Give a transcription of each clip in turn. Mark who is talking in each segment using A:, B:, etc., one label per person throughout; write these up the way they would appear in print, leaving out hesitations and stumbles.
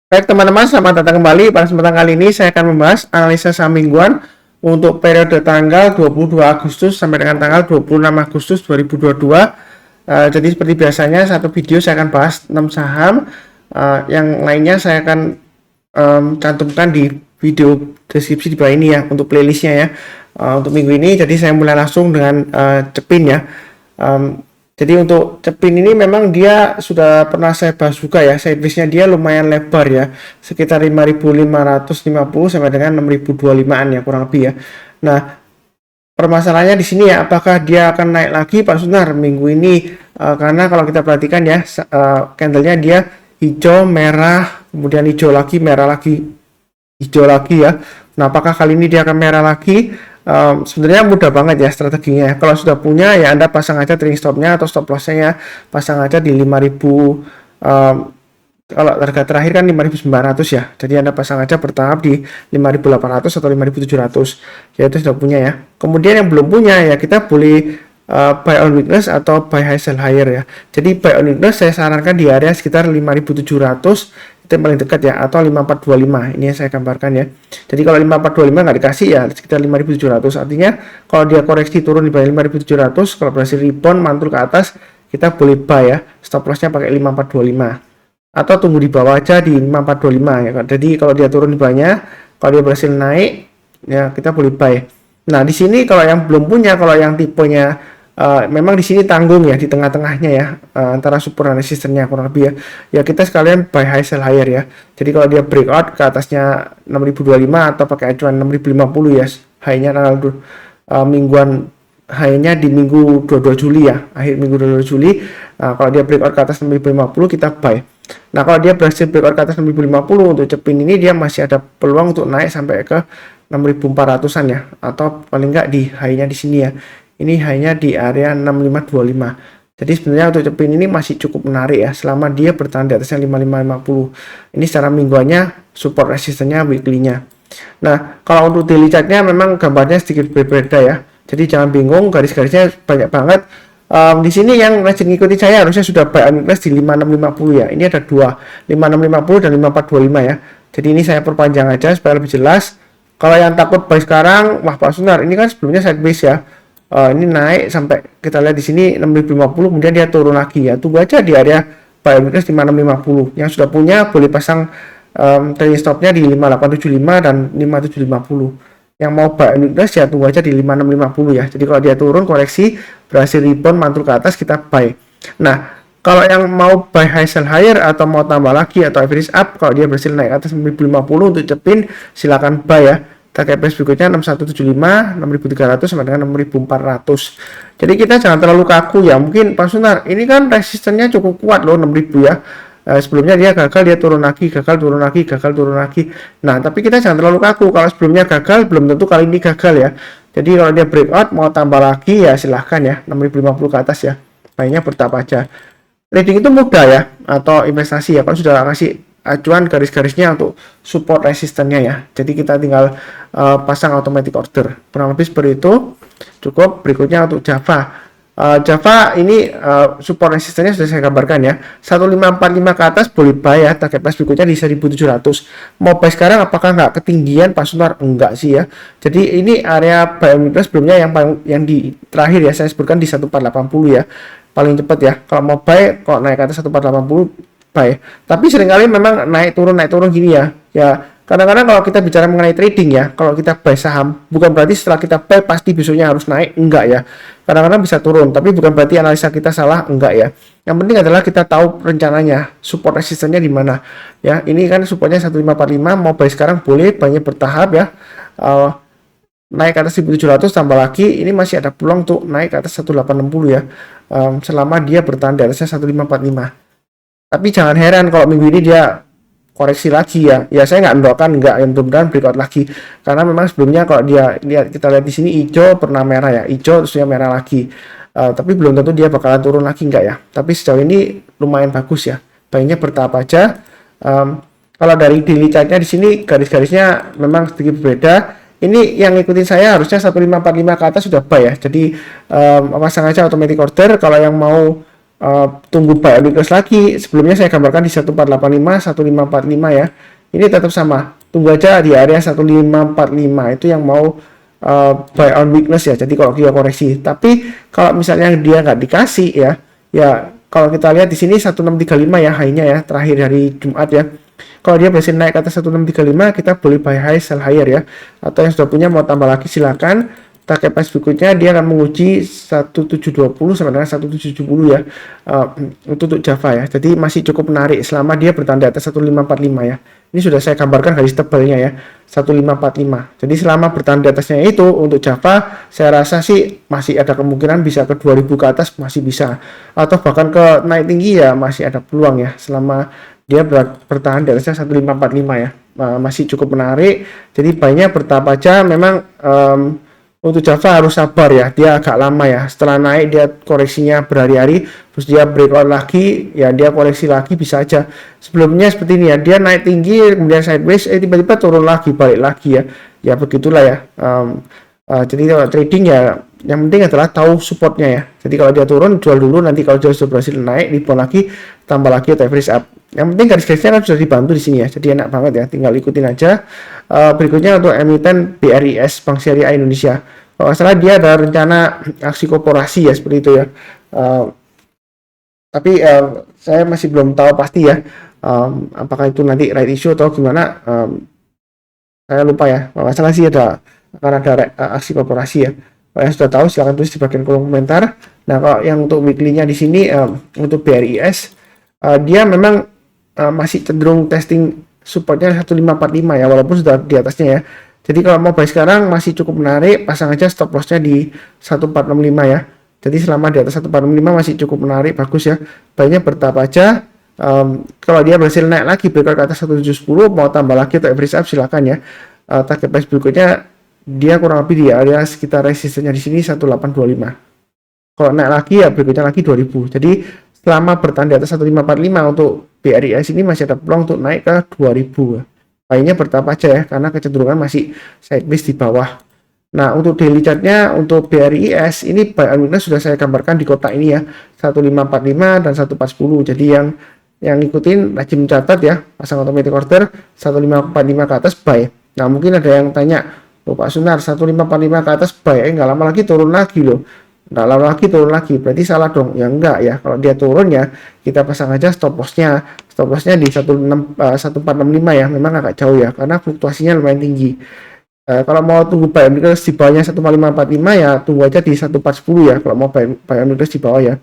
A: Baik teman-teman, selamat datang kembali. Pada kesempatan kali ini saya akan membahas analisa saham mingguan untuk periode tanggal 22 Agustus sampai dengan tanggal 26 Agustus 2022. Jadi seperti biasanya satu video saya akan bahas 6 saham. Yang lainnya saya akan cantumkan di video deskripsi di bawah ini ya untuk playlistnya ya. Untuk minggu ini jadi saya mulai langsung dengan Cepin ya. Jadi untuk Cepin ini memang dia sudah pernah saya bahas juga ya, sideways-nya dia lumayan lebar ya, sekitar 5.550 sampai dengan 6.025-an ya kurang lebih ya. Nah, permasalahannya di sini ya, apakah dia akan naik lagi Pak Sunar minggu ini? Karena kalau kita perhatikan ya, candle-nya dia hijau, merah, kemudian hijau lagi, merah lagi, hijau lagi ya. Nah, apakah kali ini dia akan merah lagi? Sebenarnya mudah banget ya strateginya. Kalau sudah punya ya Anda pasang aja trading stopnya atau stop lossnya ya, pasang aja di 5000. Kalau harga terakhir kan 5.900 ya, jadi Anda pasang aja bertahap di 5.800 atau 5.700 ya, itu sudah punya ya. Kemudian yang belum punya ya kita boleh buy on weakness atau buy high sell higher ya. Jadi buy on weakness saya sarankan di area sekitar 5.700, itu yang paling dekat ya, atau 5425 ini yang saya gambarkan ya. Jadi kalau 5425 nggak dikasih ya sekitar 5.700, artinya kalau dia koreksi turun di bawah 5.700, kalau berhasil rebound mantul ke atas, kita boleh buy ya, stop lossnya pakai 5425 atau tunggu di bawah aja di 5425 ya. Jadi kalau dia turun di bawahnya, kalau dia berhasil naik ya kita boleh buy. Nah di sini kalau yang belum punya, kalau yang tipenya memang di sini tanggung ya di tengah-tengahnya ya, antara support dan resistennya kurang lebih ya. Ya kita sekalian buy high sell higher ya. Jadi kalau dia breakout ke atasnya 6025 atau pakai acuan 6050 ya, high-nya tanggal mingguan, high-nya di minggu 22 Juli ya, akhir minggu 22 Juli. Kalau dia breakout ke atas 6050 kita buy. Nah kalau dia berhasil breakout ke atas 6050 untuk Cepin ini dia masih ada peluang untuk naik sampai ke 6400-an ya, atau paling enggak di high-nya di sini ya. Ini hanya di area 6525. Jadi sebenarnya untuk Cepin ini masih cukup menarik ya, selama dia bertahan di atasnya 5550. Ini secara mingguannya support resistennya, weekly-nya. Nah, kalau untuk daily chart-nya memang gambarnya sedikit berbeda ya. Jadi jangan bingung, garis-garisnya banyak banget. Di sini yang rajin ngikutin saya harusnya sudah buy on weakness di 5650 ya. Ini ada dua, 5650 dan 5425 ya. Jadi ini saya perpanjang aja supaya lebih jelas. Kalau yang takut buy sekarang, wah Pak Sunar, ini kan sebelumnya sideways ya. Ini naik sampai kita lihat di sini 6050, kemudian dia turun lagi ya. Tunggu aja di area buy on weakness di 5650. Yang sudah punya boleh pasang trading stopnya di 5875 dan 5750. Yang mau buy on weakness ya tunggu aja di 5650 ya. Jadi kalau dia turun koreksi berhasil rebound mantul ke atas kita buy. Nah, kalau yang mau buy high sell higher atau mau tambah lagi atau average up, kalau dia berhasil naik atas 1050 untuk Cepin silakan buy ya. Target price berikutnya 6175, 6300 sampai dengan 6400. Jadi kita jangan terlalu kaku ya. Mungkin Pak Sunar, ini kan resistennya cukup kuat loh 6000 ya. Sebelumnya dia gagal, dia turun lagi, gagal turun lagi, gagal turun lagi. Nah, tapi kita jangan terlalu kaku. Kalau sebelumnya gagal, belum tentu kali ini gagal ya. Jadi kalau dia breakout mau tambah lagi ya silahkan ya, 6050 ke atas ya. Mainnya bertahap aja. Trading itu mudah ya, atau investasi ya. Kalau sudah ngasih acuan garis-garisnya untuk support resistennya ya. Jadi kita tinggal pasang automatic order. Kurang lebih seperti itu. Cukup. Berikutnya untuk Java. Java ini support resistennya sudah saya gambarkan ya. 1545 ke atas boleh buy ya. Target price berikutnya di 1700. Mau buy sekarang apakah nggak ketinggian Pak Sunar? Enggak sih ya. Jadi ini area buy on weakness sebelumnya yang di terakhir ya saya sebutkan di 1480 ya. Paling cepat ya. Kalau mau buy, kalau naik ke atas 1480 buy. Tapi seringkali memang naik turun gini ya. Ya, kadang-kadang kalau kita bicara mengenai trading ya, kalau kita buy saham, bukan berarti setelah kita buy pasti besoknya harus naik, enggak ya. Kadang-kadang bisa turun, tapi bukan berarti analisa kita salah, enggak ya. Yang penting adalah kita tahu rencananya, support resistennya di mana. Ya, ini kan supportnya 1545, mau buy sekarang boleh, banyak bertahap ya. Naik ke atas 1700 tambah lagi, ini masih ada peluang untuk naik ke atas 1860 ya. Selama dia bertahan di atasnya 1545. Tapi jangan heran kalau minggu ini dia koreksi lagi ya. Ya saya nggak mendoakan nggak, yang mudah-mudahan breakout lagi. Karena memang sebelumnya kalau dia lihat, kita lihat di sini hijau pernah merah ya, hijau terusnya merah lagi. Tapi belum tentu dia bakalan turun lagi nggak ya. Tapi sejauh ini lumayan bagus ya. Baiknya bertahap aja. Kalau dari daily chart-nya di sini garis-garisnya memang sedikit berbeda. Ini yang ngikutin saya harusnya 1545 ke atas sudah buy ya. Jadi pasang aja automatic order. Kalau yang mau tunggu buy on weakness lagi. Sebelumnya saya gambarkan di 1485, 1545 ya. Ini tetap sama. Tunggu aja di area 1545 itu yang mau buy on weakness ya. Jadi kalau dia koreksi. Tapi kalau misalnya dia nggak dikasih ya kalau kita lihat di sini 1635 ya high-nya ya terakhir hari Jumat ya. Kalau dia berhasil naik ke atas 1635, kita boleh buy high, sell higher ya. Atau yang sudah punya mau tambah lagi silakan. Target price berikutnya dia akan menguji 1720 sampai dengan 1770 ya, untuk Java ya. Jadi masih cukup menarik selama dia bertahan di atas 1545 ya. Ini sudah saya gambarkan garis tebalnya ya, 1545. Jadi selama bertahan di atasnya itu untuk Java, saya rasa sih masih ada kemungkinan bisa ke 2000 ke atas, masih bisa. Atau bahkan ke naik tinggi ya masih ada peluang ya selama dia bertahan di atasnya 1545 ya. Masih cukup menarik. Jadi banyak bertahap aja. Memang untuk Java harus sabar ya, dia agak lama ya. Setelah naik dia koreksinya berhari-hari, terus dia breakout lagi, ya dia koreksi lagi bisa aja. Sebelumnya seperti ini ya, dia naik tinggi, kemudian sideways, tiba-tiba turun lagi, balik lagi ya. Ya begitulah ya. Jadi kalau trading ya, yang penting adalah tahu supportnya ya. Jadi kalau dia turun, jual dulu. Nanti kalau dia sudah berhasil naik, rebound lagi, tambah lagi atau average up. Yang penting garis-garisnya kan sudah dibantu di sini ya. Jadi enak banget ya, tinggal ikutin aja. Berikutnya untuk emiten BRIS Bank Syariah Indonesia. Kalau nggak salah dia ada rencana aksi korporasi ya seperti itu ya. Tapi saya masih belum tahu pasti ya. Apakah itu nanti right issue atau gimana? Saya lupa ya. Kalau nggak salah sih akan ada aksi korporasi ya. Kalau yang sudah tahu silahkan tulis di bagian kolom komentar. Nah kalau yang untuk weekly-nya di sini untuk BRIS dia memang masih cenderung testing supportnya 1545 ya, walaupun sudah di atasnya ya. Jadi kalau mau buy sekarang masih cukup menarik, pasang aja stop lossnya di 1465 ya. Jadi selama di atas 1465 masih cukup menarik, bagus ya. Buynya bertahap aja. Kalau dia berhasil naik lagi breakout ke atas 1710, mau tambah lagi atau average up silakan ya. Target price berikutnya dia kurang lebih di area sekitar resistennya di sini 1825. Kalau naik lagi ya berikutnya lagi 2000. Jadi selama bertahan di atas 1545 untuk BRIS ini masih ada peluang untuk naik ke 2000. Lainnya bertahap aja ya, karena kecenderungan masih sideways di bawah. Nah untuk daily chartnya untuk BRIS ini buy on weakness sudah saya gambarkan di kotak ini ya, 1545 dan 1410. Jadi yang ngikutin rajin mencatat ya, pasang automatic order 1545 ke atas buy. Nah mungkin ada yang tanya, loh Pak Sunar 1545 ke atas buy, nggak lama lagi turun lagi loh. Nggak lama lagi turun lagi, berarti salah dong. Ya enggak ya, kalau dia turun ya kita pasang aja stop lossnya di 1465 ya, memang agak jauh ya karena fluktuasinya lumayan tinggi. Kalau mau tunggu buy on weakness di bawahnya 1545 ya tunggu aja di 1410 ya kalau mau buy on weakness di bawah ya.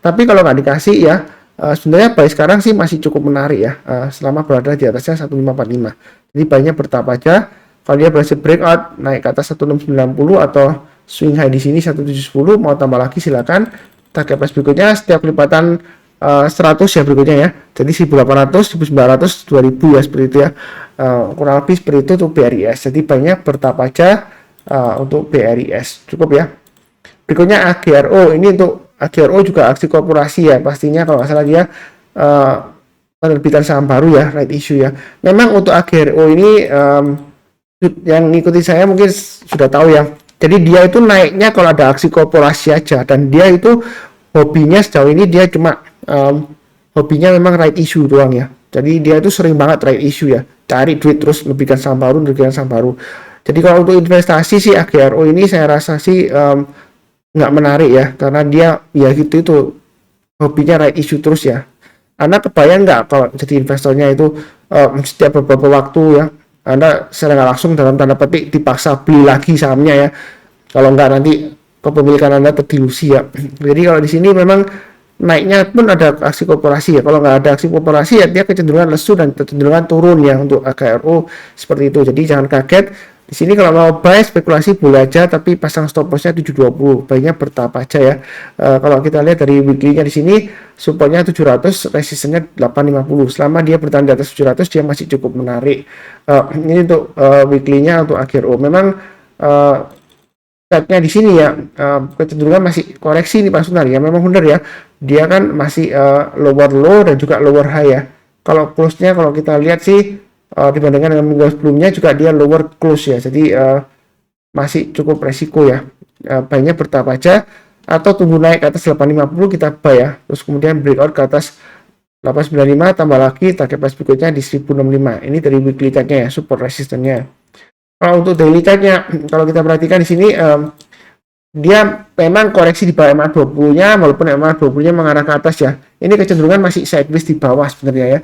A: Tapi kalau nggak dikasih ya sebenarnya buy sekarang sih masih cukup menarik ya, selama berada di atasnya 1545. Jadi buy-nya bertahap aja. Kalau dia berhasil breakout naik ke atas 1690 atau swing high di sini 1710, mau tambah lagi silakan. Target price berikutnya setiap kelipatan 100 ya berikutnya ya. Jadi 1800, 1900, 2000 ya seperti itu ya. Kurang lebih seperti itu untuk BRIS. Jadi banyak bertahap aja untuk BRIS. Cukup ya. Berikutnya AGRO. Ini untuk AGRO juga aksi korporasi ya. Pastinya kalau nggak salah dia penerbitan saham baru ya, right issue ya. Memang untuk AGRO ini yang ngikutin saya mungkin sudah tahu ya. Jadi dia itu naiknya kalau ada aksi korporasi aja, dan dia itu hobinya sejauh ini dia cuma hobinya memang right issue doang ya. Jadi dia itu sering banget right issue ya, cari duit terus nerbitkan saham baru. Jadi kalau untuk investasi sih AGRO ini saya rasa sih nggak menarik ya, karena dia ya gitu itu hobinya right issue terus ya. Anda kebayang nggak kalau jadi investornya itu setiap beberapa waktu ya Anda secara langsung dalam tanda petik dipaksa beli lagi sahamnya ya, kalau nggak nanti kepemilikan Anda terdilusi ya. Jadi kalau di sini memang naiknya pun ada aksi korporasi ya, kalau nggak ada aksi korporasi ya dia kecenderungan lesu dan kecenderungan turun ya untuk AGRO seperti itu. Jadi jangan kaget di sini kalau mau buy spekulasi boleh aja, tapi pasang stop lossnya 720, baiknya bertahap aja ya. Kalau kita lihat dari weekly-nya di sini supportnya 700, resistennya 850. Selama dia bertahan di atas 700 dia masih cukup menarik. Ini untuk weekly-nya untuk AGRO. Memang chartnya di sini ya kecenderungan masih koreksi nih Pak Sunar ya, memang benar ya, dia kan masih lower low dan juga lower high ya. Kalau close-nya kalau kita lihat sih dibandingkan dengan minggu sebelumnya juga dia lower close ya, jadi masih cukup resiko ya. Baiknya bertahap aja. atau tunggu naik ke atas 850 kita buy ya, terus kemudian breakout ke atas 895 tambah lagi target price berikutnya di 1065. Ini dari weekly chartnya ya, support resistennya. Kalau untuk daily chartnya, kalau kita perhatikan di sini dia memang koreksi di bawah MA20-nya, walaupun MA20-nya mengarah ke atas ya. Ini kecenderungan masih sideways di bawah sebenarnya ya.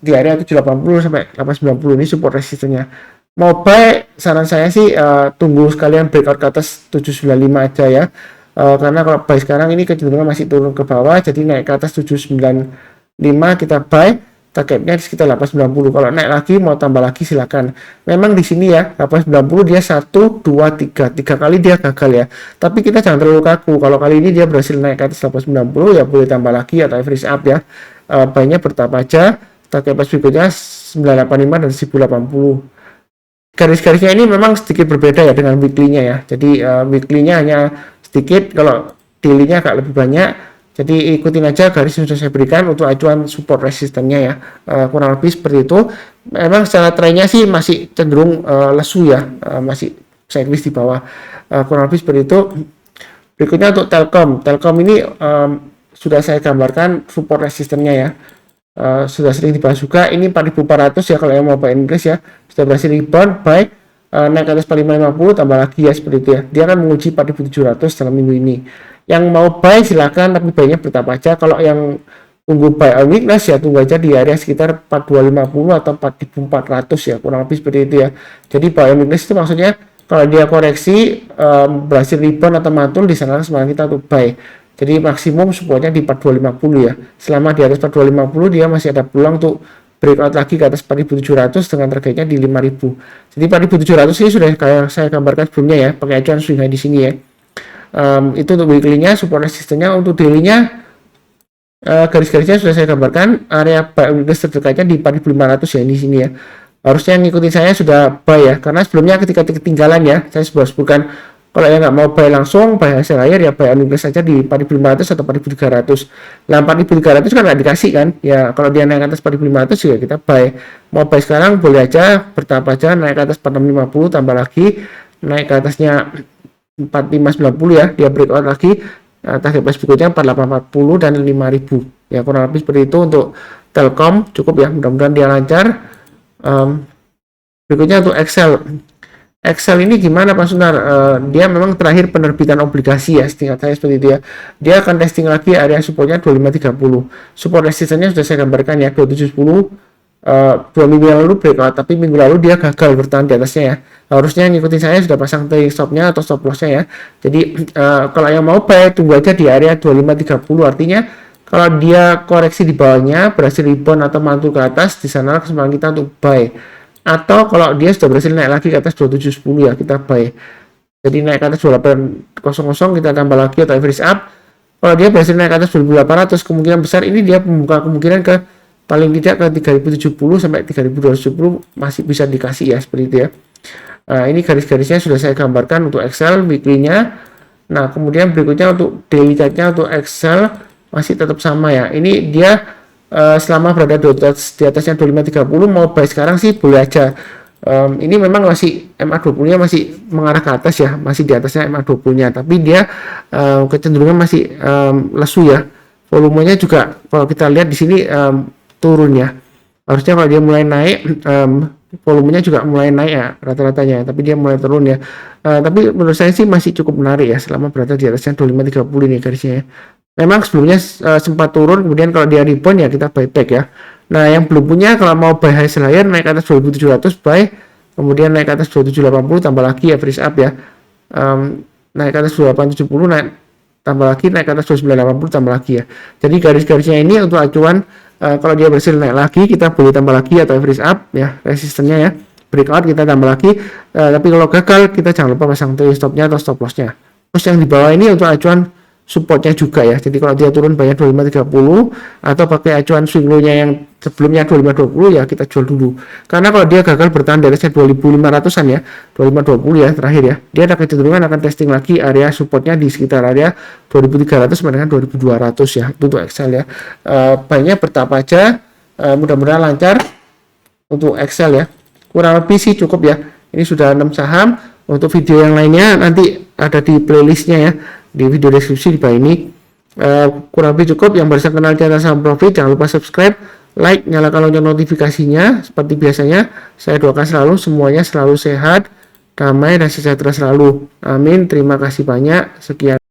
A: Di area 780 sampai 890 ini support resistennya. Mau buy, saran saya sih tunggu sekalian breakout ke atas 795 aja ya. Karena kalau buy sekarang ini kecenderungan masih turun ke bawah, jadi naik ke atas 795 kita buy. Targetnya di sekitar 890. Kalau naik lagi mau tambah lagi silakan. Memang di sini ya 890 dia 1 2 3 kali dia gagal ya. Tapi kita jangan terlalu kaku. Kalau kali ini dia berhasil naik ke atas 890 ya boleh tambah lagi atau average up ya. Buy-nya bertahap aja. Target price berikutnya 985 dan 1080. Garis-garisnya ini memang sedikit berbeda ya dengan weekly-nya ya. Jadi weekly-nya hanya sedikit, kalau daily-nya agak lebih banyak. Jadi ikutin aja garis yang sudah saya berikan untuk acuan support resistennya ya, kurang lebih seperti itu. Memang secara trennya sih masih cenderung lesu ya, masih sideways di bawah, kurang lebih seperti itu. Berikutnya untuk Telkom ini sudah saya gambarkan support resistennya ya, sudah sering dibahas juga. Ini 4.400 ya kalau yang mau buy Inggris ya, sudah berhasil rebound buy, naik ke atas 4550 tambah lagi ya seperti itu ya. Dia akan menguji 4.700 dalam minggu ini. Yang mau buy silakan, tapi buy-nya bertahap aja. Kalau yang tunggu buy on weakness ya tunggu aja di area sekitar 4250 atau 4400 ya, kurang lebih seperti itu ya. Jadi buy on weakness itu maksudnya kalau dia koreksi berhasil rebound atau mantul, di sana semangat kita untuk buy. Jadi maksimum supportnya di 4250 ya. Selama di atas 4250 dia masih ada peluang untuk breakout lagi ke atas 4700 dengan targetnya di 5000. Jadi 4700 ini sudah kayak saya gambarkan sebelumnya ya, pakai acuan swing high di sini ya. Itu untuk weekly-nya, support resistennya. Untuk daily-nya garis-garisnya sudah saya gambarkan, area buy weakness terdekatnya di 4500 ya, di sini ya. Harusnya ngikutin saya sudah buy ya, karena sebelumnya ketika ketinggalan ya, saya sudah sebutkan kalau yang nggak mau buy langsung, buy hasil akhir ya buy weakness saja di 4500 atau 4300. Nah 4300 kan nggak dikasih kan ya, kalau dia naik ke atas 4500 juga kita buy. Mau buy sekarang boleh aja, bertahap aja, naik ke atas 4650 tambah lagi, naik ke atasnya 4590 ya, dia breakout lagi, target price berikutnya 4840 dan 5000 ya, kurang lebih seperti itu untuk Telkom. Cukup ya, mudah-mudahan dia lancar. Berikutnya untuk Excel ini gimana Pak Sunar? Dia memang terakhir penerbitan obligasi ya, setingkat saya seperti itu ya. Dia akan testing lagi area supportnya 2530. Support resistennya sudah saya gambarkan ya, 2710. 2 minggu yang lalu breakout, tapi minggu lalu dia gagal bertahan di atasnya ya. Harusnya ngikutin saya sudah pasang trailing stopnya atau stop lossnya ya. Jadi kalau yang mau buy tunggu aja di area 2530. Artinya kalau dia koreksi di bawahnya berhasil rebound atau mantul ke atas, di sana kesempatan kita untuk buy. Atau kalau dia sudah berhasil naik lagi ke atas 2710 ya, kita buy. Jadi naik ke atas 2800 kita tambah lagi atau average up. Kalau dia berhasil naik ke atas 2800, kemungkinan besar ini dia membuka kemungkinan ke paling tidak ke 3070 sampai 3270 masih bisa dikasih ya, seperti itu ya. Ini garis-garisnya sudah saya gambarkan untuk Excel weekly-nya. Nah kemudian berikutnya untuk daily chart-nya untuk Excel masih tetap sama ya. Ini dia selama berada di atasnya 2530, mau buy sekarang sih boleh aja. Ini memang masih MA20-nya masih mengarah ke atas ya, masih di atasnya MA20-nya, tapi dia kecenderungan masih lesu ya. Volumenya juga kalau kita lihat di sini turun ya. Harusnya kalau dia mulai naik, volumenya juga mulai naik ya rata-ratanya, tapi dia mulai turun ya. Tapi menurut saya sih masih cukup menarik ya selama berada di atasnya 2530 ini garisnya ya. Memang sebelumnya sempat turun, kemudian kalau dia rebound ya kita buy back ya. Nah yang belum punya, kalau mau buy high sell higher naik ke atas 2700 buy, kemudian naik ke atas 2780 tambah lagi average up ya. Naik ke atas 2870 naik tambah lagi, naik ke atas 2980 tambah lagi ya. Jadi garis-garisnya ini untuk acuan. Kalau dia berhasil naik lagi kita boleh tambah lagi atau average up ya, resistennya ya. Breakout kita tambah lagi, tapi kalau gagal kita jangan lupa pasang trailing stopnya atau stop lossnya. Terus yang di bawah ini untuk acuan supportnya juga ya. Jadi kalau dia turun banyak 2530 atau pakai acuan swing low-nya yang sebelumnya 2520 ya kita jual dulu. Karena kalau dia gagal bertahan dari 2500-an ya, 2520 ya terakhir ya, dia ada kecenderungan akan testing lagi area supportnya di sekitar area 2300 sampai dengan 2200 ya. Itu untuk Excel ya. Baiknya bertahap aja, mudah-mudahan lancar untuk Excel ya. Kurang lebih sih cukup ya. Ini sudah 6 saham. Untuk video yang lainnya nanti ada di playlistnya ya, di video deskripsi di bawah ini. Kurang lebih cukup. Yang baru kenal channel Saham Profit, jangan lupa subscribe, like, nyalakan lonceng notifikasinya. Seperti biasanya, saya doakan selalu semuanya selalu sehat, damai, dan sejahtera selalu. Amin. Terima kasih banyak. Sekian.